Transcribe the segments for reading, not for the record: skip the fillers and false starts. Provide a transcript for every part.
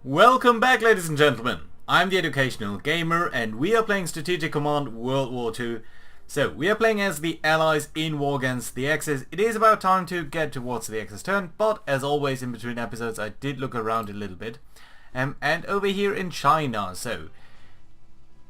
Welcome back, ladies and gentlemen. I'm the Educational Gamer and we are playing Strategic Command World War II. So, we are playing as the Allies in war against the Axis. It is about time to get towards the Axis turn, but as always in between episodes I did look around a little bit. And over here in China, so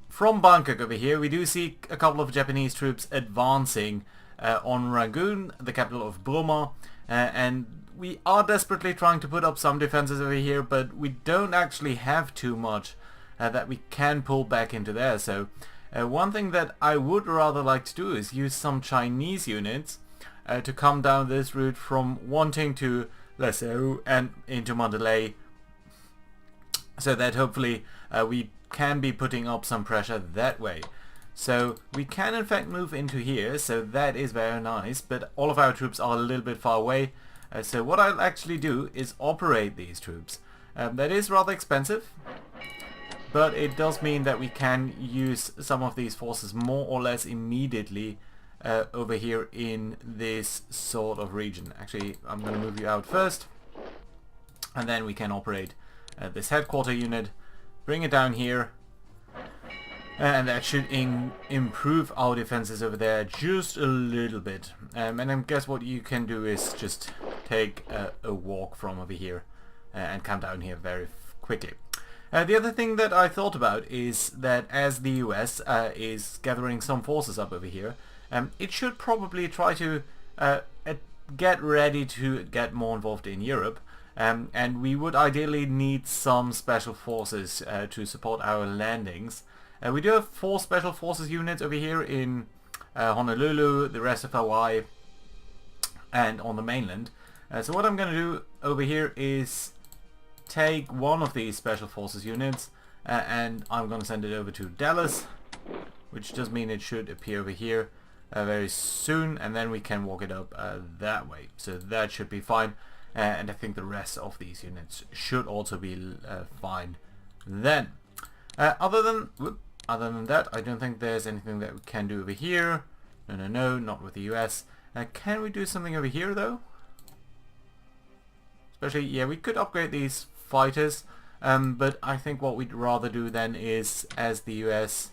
from Bangkok over here we do see a couple of Japanese troops advancing on Rangoon, the capital of Burma, and we are desperately trying to put up some defenses over here, but we don't actually have too much that we can pull back into there. So one thing that I would rather like to do is use some Chinese units to come down this route from Wanting to Lesau and into Mandalay, so that hopefully we can be putting up some pressure that way. So we can in fact move into here, so that is very nice, but all of our troops are a little bit far away. So what I'll actually do is operate these troops. That is rather expensive, but it does mean that we can use some of these forces more or less immediately over here in this sort of region. Actually, I'm going to move you out first, and then we can operate this headquarter unit, bring it down here, and that should improve our defenses over there just a little bit. And I guess what you can do is just take a walk from over here and come down here very quickly. The other thing that I thought about is that as the US is gathering some forces up over here, it should probably try to get ready to get more involved in Europe. And we would ideally need some special forces to support our landings. We do have 4 special forces units over here in Honolulu, the rest of Hawaii, and on the mainland. So what I'm going to do over here is take one of these special forces units and I'm going to send it over to Dallas, which does mean it should appear over here very soon, and then we can walk it up that way. So that should be fine, and I think the rest of these units should also be fine then. Other than that, I don't think there's anything that we can do over here. No, not with the US. Can we do something over here though? Especially, yeah, we could upgrade these fighters, but I think what we'd rather do then is, as the US,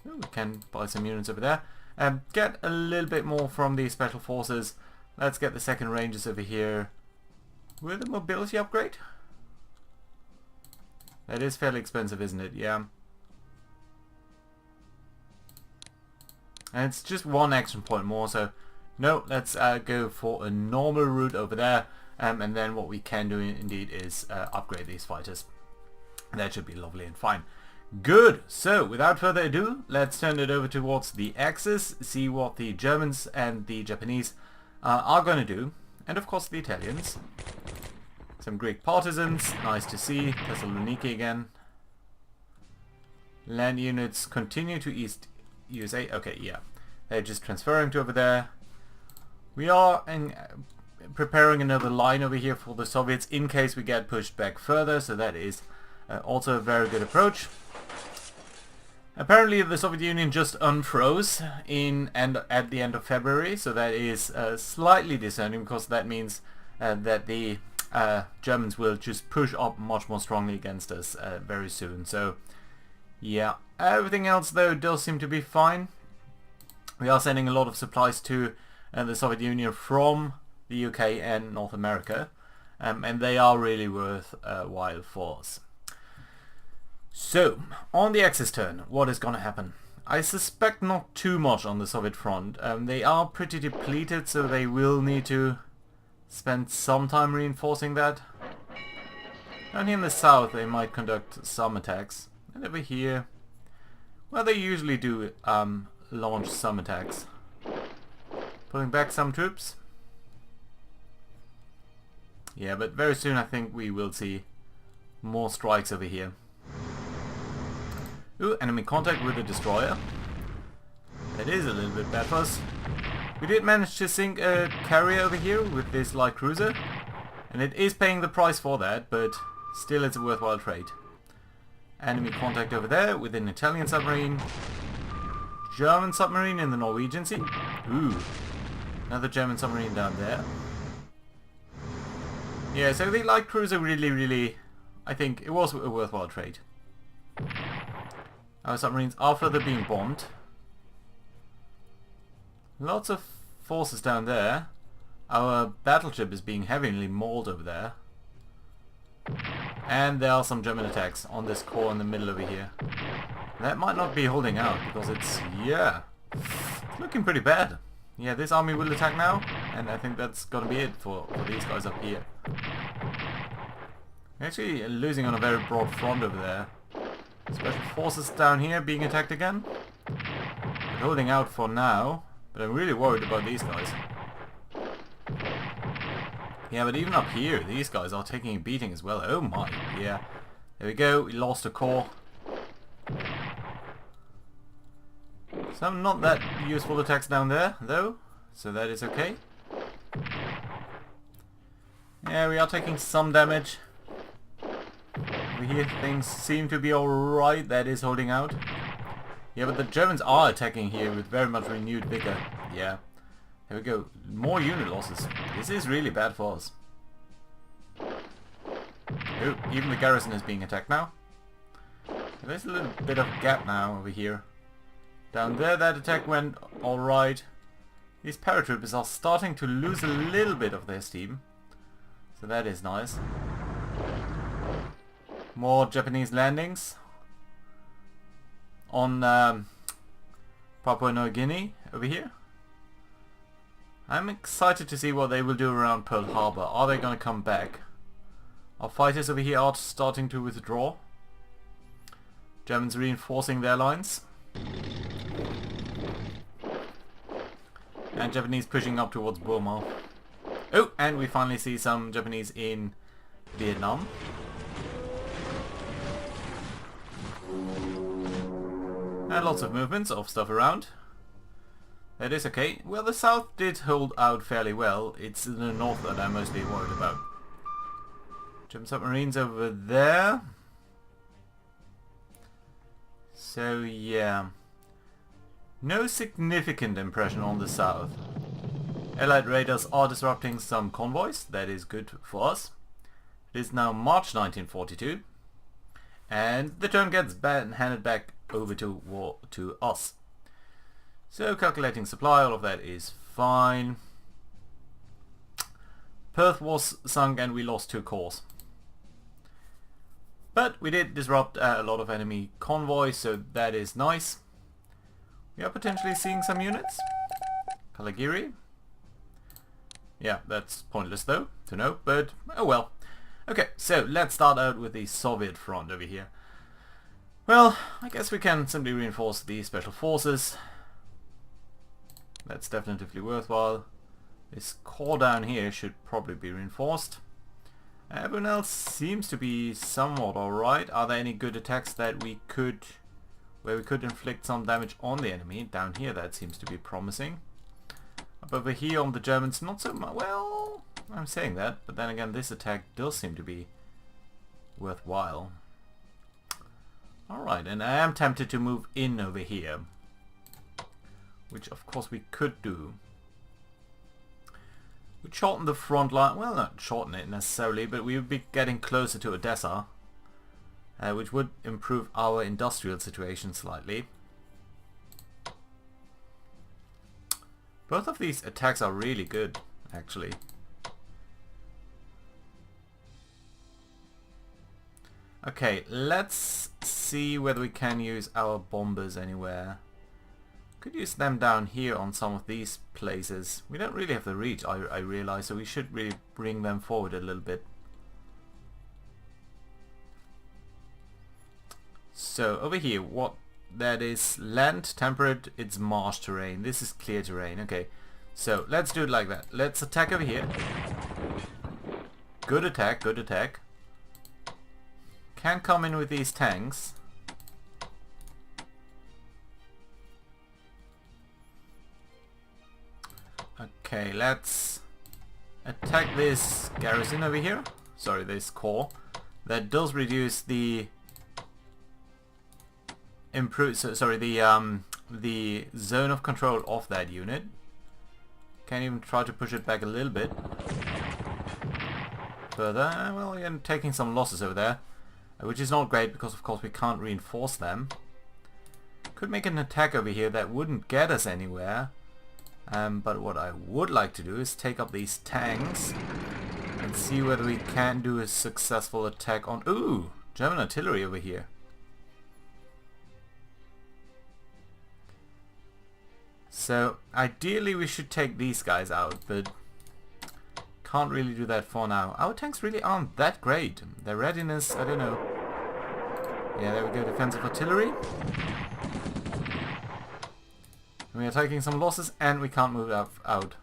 we can buy some units over there, get a little bit more from these special forces. Let's get the 2nd Rangers over here with a mobility upgrade. That is fairly expensive, isn't it? Yeah. And it's just 1 action point more, so no, let's go for a normal route over there, and then what we can do indeed is upgrade these fighters. That should be lovely and fine. Good, so without further ado, let's turn it over towards the Axis, see what the Germans and the Japanese are going to do, and of course the Italians. Some Greek partisans, nice to see. Thessaloniki again. Land units continue to East USA. Okay, yeah, they're just transferring to over there. We are preparing another line over here for the Soviets in case we get pushed back further, so that is also a very good approach. Apparently the Soviet Union just unfroze at the end of February, so that is slightly discerning, because that means that the Germans will just push up much more strongly against us very soon. So yeah, everything else though does seem to be fine. We are sending a lot of supplies to the Soviet Union from the UK and North America, and they are really worthwhile for us. So, on the Axis turn, what is going to happen? I suspect not too much on the Soviet front. They are pretty depleted, so they will need to spend some time reinforcing that. Down here in the south they might conduct some attacks. And over here, well, they usually do launch some attacks. Pulling back some troops. Yeah, but very soon I think we will see more strikes over here. Ooh, enemy contact with the destroyer. That is a little bit bad for us. We did manage to sink a carrier over here with this light cruiser, and it is paying the price for that, but still it's a worthwhile trade. Enemy contact over there with an Italian submarine. German submarine in the Norwegian Sea. Ooh, another German submarine down there. Yeah, so the light cruiser really I think it was a worthwhile trade. Our submarines are further being bombed. Lots of forces down there. Our battleship is being heavily mauled over there. And there are some German attacks on this core in the middle over here. That might not be holding out because it's, yeah, it's looking pretty bad. Yeah, this army will attack now, and I think that's gonna be it for these guys up here. Actually losing on a very broad front over there. Special forces down here being attacked again. But holding out for now, but I'm really worried about these guys. Yeah, but even up here, these guys are taking a beating as well. Oh my, yeah. There we go, we lost a core. Some not that useful attacks down there, though, so that is okay. Yeah, we are taking some damage. Over here, things seem to be alright, that is holding out. Yeah, but the Germans are attacking here with very much renewed vigor. Yeah. There we go. More unit losses. This is really bad for us. Oh, even the garrison is being attacked now. There's a little bit of a gap now over here. Down there that attack went alright. These paratroopers are starting to lose a little bit of their steam. So that is nice. More Japanese landings on Papua New Guinea over here. I'm excited to see what they will do around Pearl Harbor. Are they going to come back? Our fighters over here are starting to withdraw. Germans reinforcing their lines. And Japanese pushing up towards Burma. Oh, and we finally see some Japanese in Vietnam. And lots of movements of stuff around. That is okay. Well, the south did hold out fairly well. It's in the north that I'm mostly worried about. German submarines over there. So yeah. No significant impression on the south. Allied raiders are disrupting some convoys. That is good for us. It is now March 1942. And the turn gets handed back over to us. So calculating supply, all of that is fine. Perth was sunk and we lost 2 cores. But we did disrupt a lot of enemy convoys, so that is nice. We are potentially seeing some units. Kalagiri. Yeah, that's pointless though to know, but oh well. Okay, so let's start out with the Soviet front over here. Well, I guess we can simply reinforce the special forces. That's definitely worthwhile. This core down here should probably be reinforced. Everyone else seems to be somewhat alright. Are there any good attacks that we could, where we could inflict some damage on the enemy? Down here that seems to be promising. Up over here on the Germans not so much. Well, I'm saying that, but then again this attack does seem to be worthwhile. Alright, and I am tempted to move in over here. Which of course we could do. We'd shorten the front line, well not shorten it necessarily, but we would be getting closer to Odessa. Which would improve our industrial situation slightly. Both of these attacks are really good, actually. Okay, let's see whether we can use our bombers anywhere. Could use them down here on some of these places. We don't really have the reach, I realize, so we should really bring them forward a little bit. So over here, what that is land, temperate, it's marsh terrain. This is clear terrain. Okay, so let's do it like that. Let's attack over here. Good attack, good attack. Can come in with these tanks. Okay, let's attack this garrison over here. Sorry, this core. That does reduce the the zone of control of that unit. Can even try to push it back a little bit further. Well, again, taking some losses over there. which is not great because of course we can't reinforce them. Could make an attack over here that wouldn't get us anywhere. But what I would like to do is take up these tanks and see whether we can do a successful attack on... Ooh! German artillery over here. So ideally we should take these guys out, but can't really do that for now. Our tanks really aren't that great. Their readiness, I don't know. Yeah, there we go, defensive artillery. We are taking some losses and we can't move out.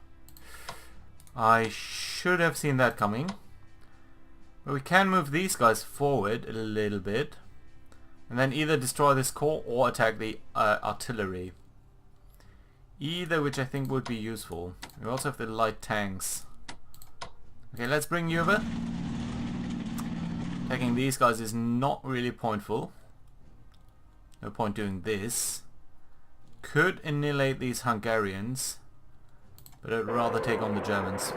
I should have seen that coming. But we can move these guys forward a little bit. And then either destroy this core or attack the artillery. Either which I think would be useful. We also have the light tanks. Okay, let's bring you over. Attacking these guys is not really pointful. No point doing this. Could annihilate these Hungarians, but I'd rather take on the Germans.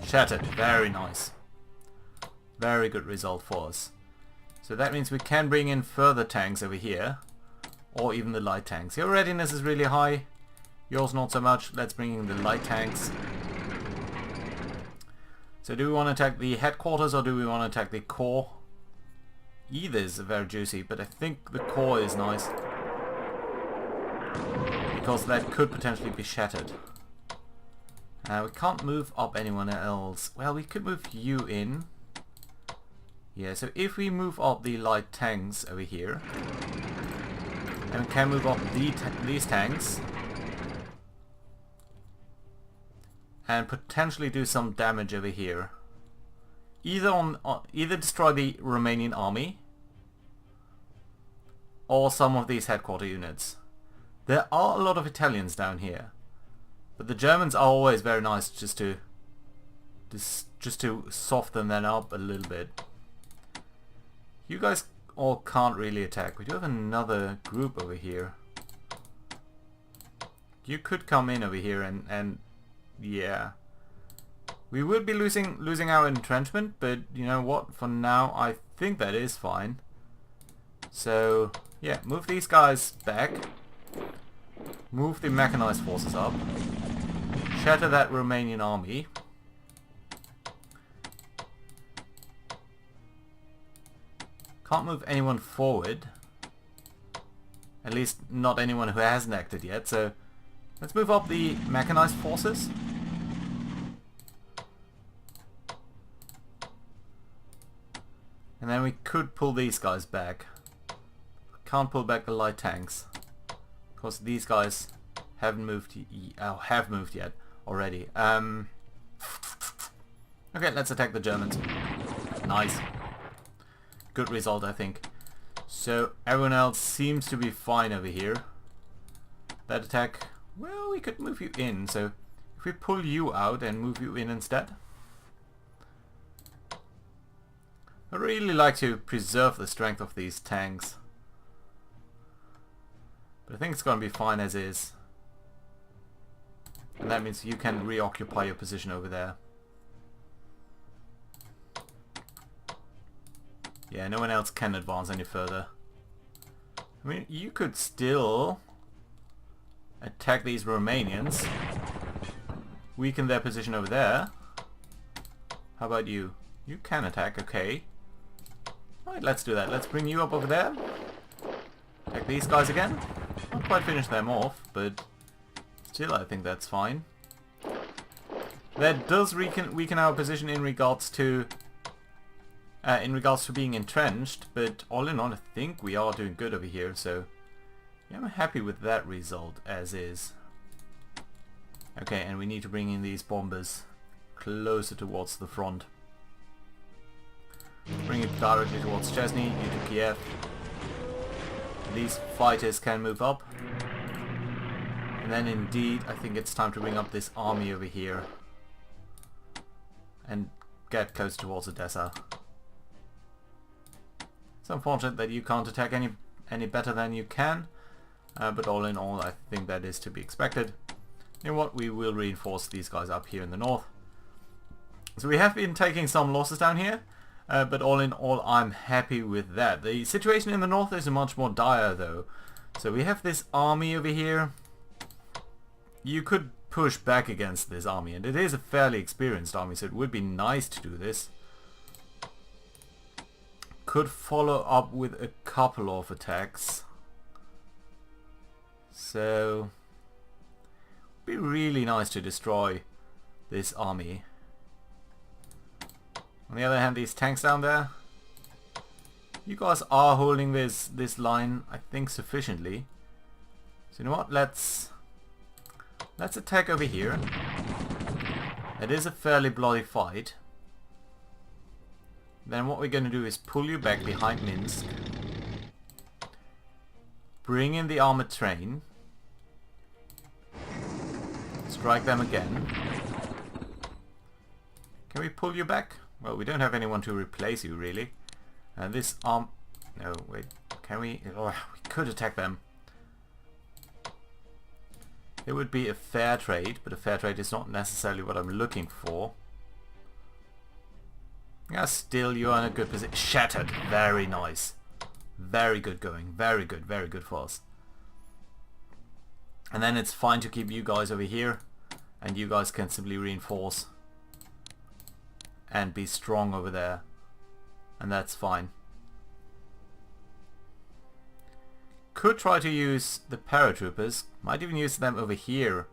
Shattered. Very nice. Very good result for us. So that means we can bring in further tanks over here, or even the light tanks. Your readiness is really high. Yours not so much. Let's bring in the light tanks. So do we want to attack the headquarters or do we want to attack the core? Either is very juicy, but I think the core is nice. Because that could potentially be shattered. We can't move up anyone else. Well, we could move you in. Yeah, so if we move up the light tanks over here, and we can move up these tanks, and potentially do some damage over here. Either destroy the Romanian army or some of these headquarter units. There are a lot of Italians down here, but the Germans are always very nice just to soften them up a little bit. You guys all can't really attack. We do have another group over here. You could come in over here and yeah. We would be losing our entrenchment, but you know what? For now, I think that is fine. So yeah, move these guys back. Move the mechanized forces up. Shatter that Romanian army. Can't move anyone forward. At least not anyone who hasn't acted yet. So let's move up the mechanized forces. And then we could pull these guys back. Can't pull back the light tanks. Because these guys haven't moved have moved yet already. Okay, let's attack the Germans. Nice. Good result, I think. So everyone else seems to be fine over here. That attack, well, we could move you in. So if we pull you out and move you in instead. I really like to preserve the strength of these tanks. But I think it's going to be fine as is. And that means you can reoccupy your position over there. Yeah, no one else can advance any further. I mean, you could still attack these Romanians. Weaken their position over there. How about you? You can attack, okay. Alright, let's do that. Let's bring you up over there. Attack these guys again. Not quite finish them off, but still I think that's fine. That does weaken our position in regards to being entrenched, but all in all I think we are doing good over here, so yeah, I'm happy with that result as is. Okay, and we need to bring in these bombers closer towards the front. Bring it directly towards Chesney, into Kiev. These fighters can move up. And then indeed, I think it's time to bring up this army over here. And get close towards Odessa. It's unfortunate that you can't attack any better than you can. But all in all, I think that is to be expected. You know what, we will reinforce these guys up here in the north. So we have been taking some losses down here. But all in all, I'm happy with that. The situation in the north is much more dire though. So we have this army over here. You could push back against this army, and it is a fairly experienced army, so it would be nice to do this. Could follow up with a couple of attacks. So it'd be really nice to destroy this army. On the other hand, these tanks down there, you guys are holding this line, I think, sufficiently. So you know what? Let's attack over here. It is a fairly bloody fight. Then what we're going to do is pull you back behind Minsk. Bring in the armored train. Strike them again. Can we pull you back? Well, we don't have anyone to replace you, really. And this arm... No, wait. Can we... Oh, we could attack them. It would be a fair trade, but a fair trade is not necessarily what I'm looking for. Yeah, still you are in a good position. Shattered. Very nice. Very good going. Very good for us. And then it's fine to keep you guys over here, and you guys can simply reinforce and be strong over there, and that's fine. Could try to use the paratroopers. Might even use them over here,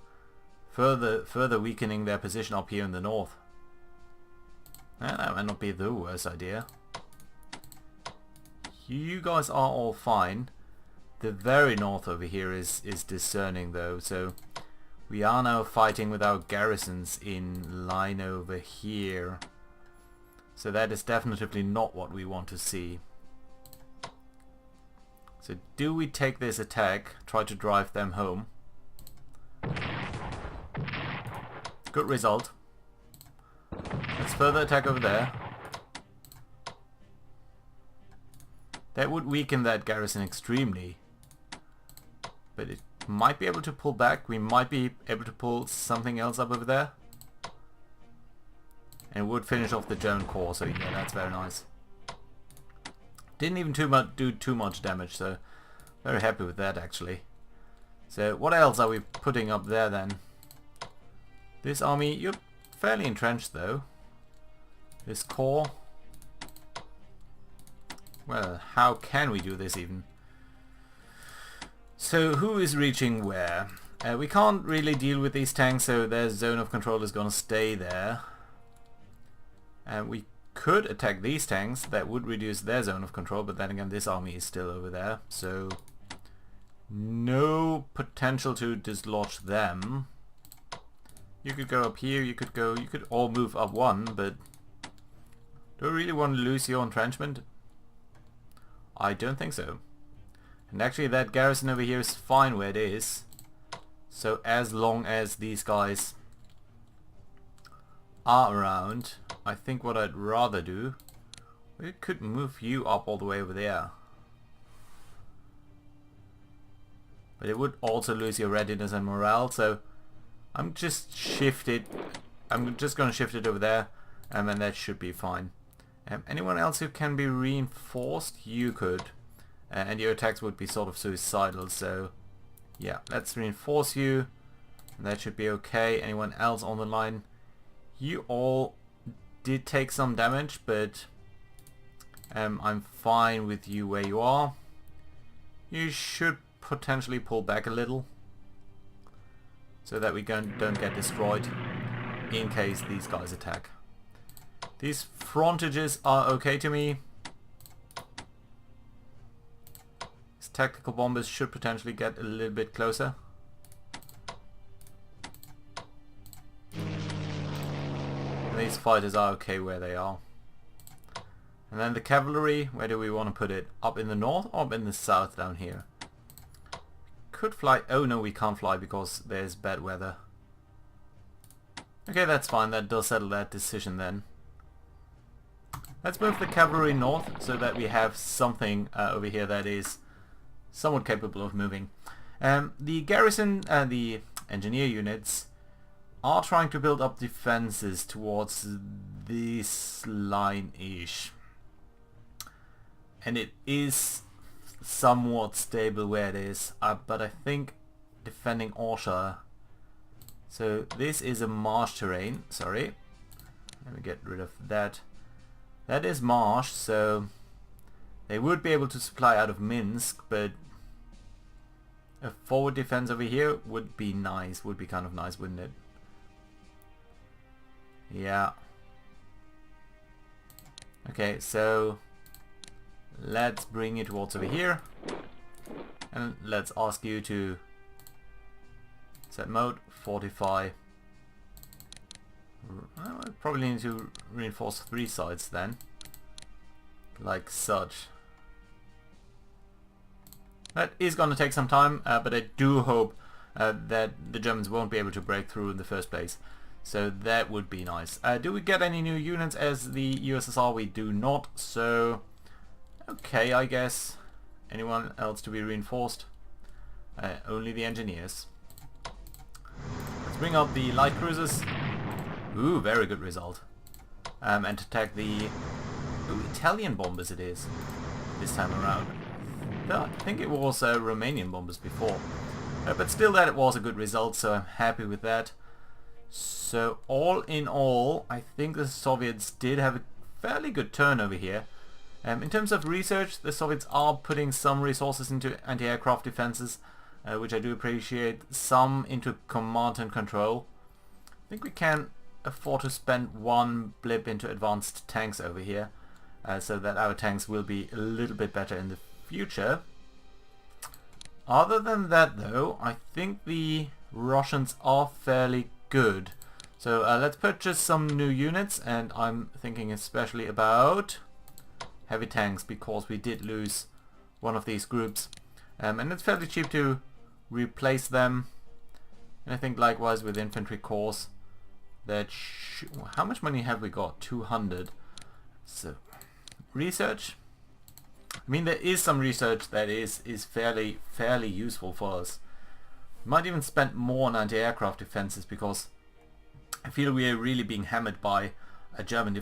further weakening their position up here in the north. That might not be the worst idea. You guys are all fine. The very north over here is discerning though, so we are now fighting with our garrisons in line over here. So that is definitely not what we want to see. So do we take this attack, try to drive them home? Good result. Let's further attack over there. That would weaken that garrison extremely. But it might be able to pull back. We might be able to pull something else up over there. And it would finish off the German corps, so yeah, that's very nice. Didn't even do too much damage, so very happy with that actually. So what else are we putting up there then? This army, you're fairly entrenched though. This corps. Well, how can we do this even? So who is reaching where? We can't really deal with these tanks, so their zone of control is going to stay there. And we could attack these tanks. That would reduce their zone of control, but then again this army is still over there, so no potential to dislodge them. You could go up here, you could all move up one, but do I really want to lose your entrenchment? I don't think so. And actually that garrison over here is fine where it is. So as long as these guys are around, I think what I'd rather do, we could move you up all the way over there. But it would also lose your readiness and morale, so I'm just going to shift it over there, and then that should be fine. Anyone else who can be reinforced? You could. And your attacks would be sort of suicidal, so yeah, let's reinforce you. And that should be okay. Anyone else on the line? You all did take some damage, but I'm fine with you where you are. You should potentially pull back a little, so that we don't get destroyed in case these guys attack. These frontages are okay to me. These tactical bombers should potentially get a little bit closer. And these fighters are okay where they are. And then the cavalry, where do we want to put it? Up in the north or up in the south down here? Could fly. Oh no, we can't fly because there's bad weather. Okay, that's fine. That does settle that decision then. Let's move the cavalry north so that we have something over here that is somewhat capable of moving. The garrison and the engineer units are trying to build up defenses towards this line-ish. And it is somewhat stable where it is, but I think defending Orsha. So this is a marsh terrain, sorry. Let me get rid of that. That is marsh, so they would be able to supply out of Minsk, but a forward defense over here would be nice, would be kind of nice, wouldn't it? Yeah. Okay, so let's bring you towards over here, and let's ask you to set mode, fortify. I probably need to reinforce 3 sides then, like such. That is going to take some time, but I do hope that the Germans won't be able to break through in the first place. So that would be nice. Do we get any new units as the USSR? We do not, so okay, I guess. Anyone else to be reinforced? Only the engineers. Let's bring up the light cruisers. Ooh, very good result. And attack the Italian bombers it is this time around. I think it was Romanian bombers before. But still that it was a good result, so I'm happy with that. So all in all, I think the Soviets did have a fairly good turn over here. In terms of research, the Soviets are putting some resources into anti-aircraft defenses, which I do appreciate, some into command and control. I think we can afford to spend 1 blip into advanced tanks over here, so that our tanks will be a little bit better in the future. Other than that though, I think the Russians are fairly good. So let's purchase some new units, and I'm thinking especially about heavy tanks, because we did lose one of these groups, and it's fairly cheap to replace them. And I think likewise with infantry corps. That how much money have we got? 200. So research. I mean, there is some research that is fairly useful for us. We might even spend more on anti-aircraft defenses, because I feel we are really being hammered by a German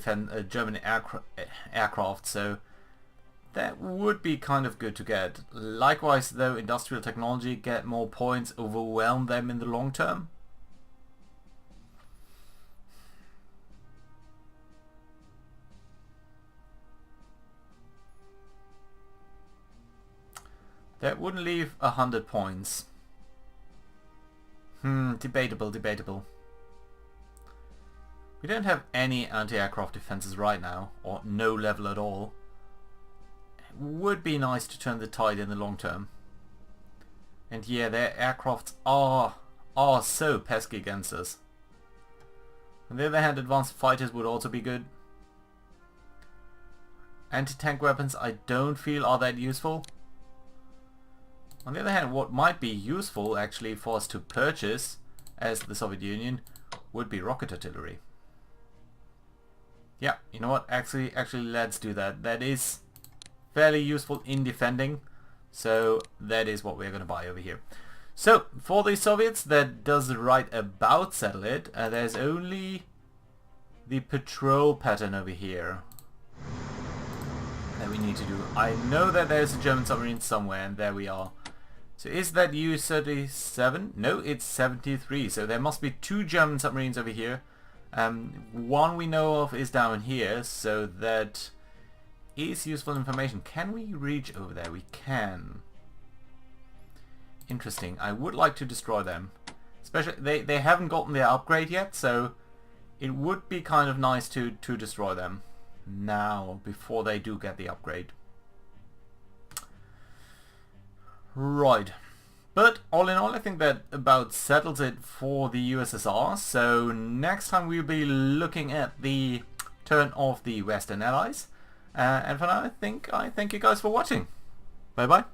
aircraft. So that would be kind of good to get. Likewise though, industrial technology, get more points, overwhelm them in the long term. That wouldn't leave 100 points. Debatable. We don't have any anti-aircraft defenses right now, or no level at all. It would be nice to turn the tide in the long term. And yeah, their aircrafts are so pesky against us. On the other hand, advanced fighters would also be good. Anti-tank weapons I don't feel are that useful. On the other hand, what might be useful actually for us to purchase as the Soviet Union would be rocket artillery. Yeah, you know what? Actually let's do that. That is fairly useful in defending. So that is what we're going to buy over here. So for the Soviets, that does right about settle it. There's only the patrol pattern over here that we need to do. I know that there's a German submarine somewhere, and there we are. So is that U-37? No, it's 73. So there must be 2 German submarines over here. One we know of is down here, so that is useful information. Can we reach over there? We can. Interesting. I would like to destroy them. Especially, they haven't gotten their upgrade yet, so it would be kind of nice to destroy them now, before they do get the upgrade. Right. But all in all, I think that about settles it for the USSR. So next time we'll be looking at the turn of the Western Allies. And for now, I thank you guys for watching. Bye bye.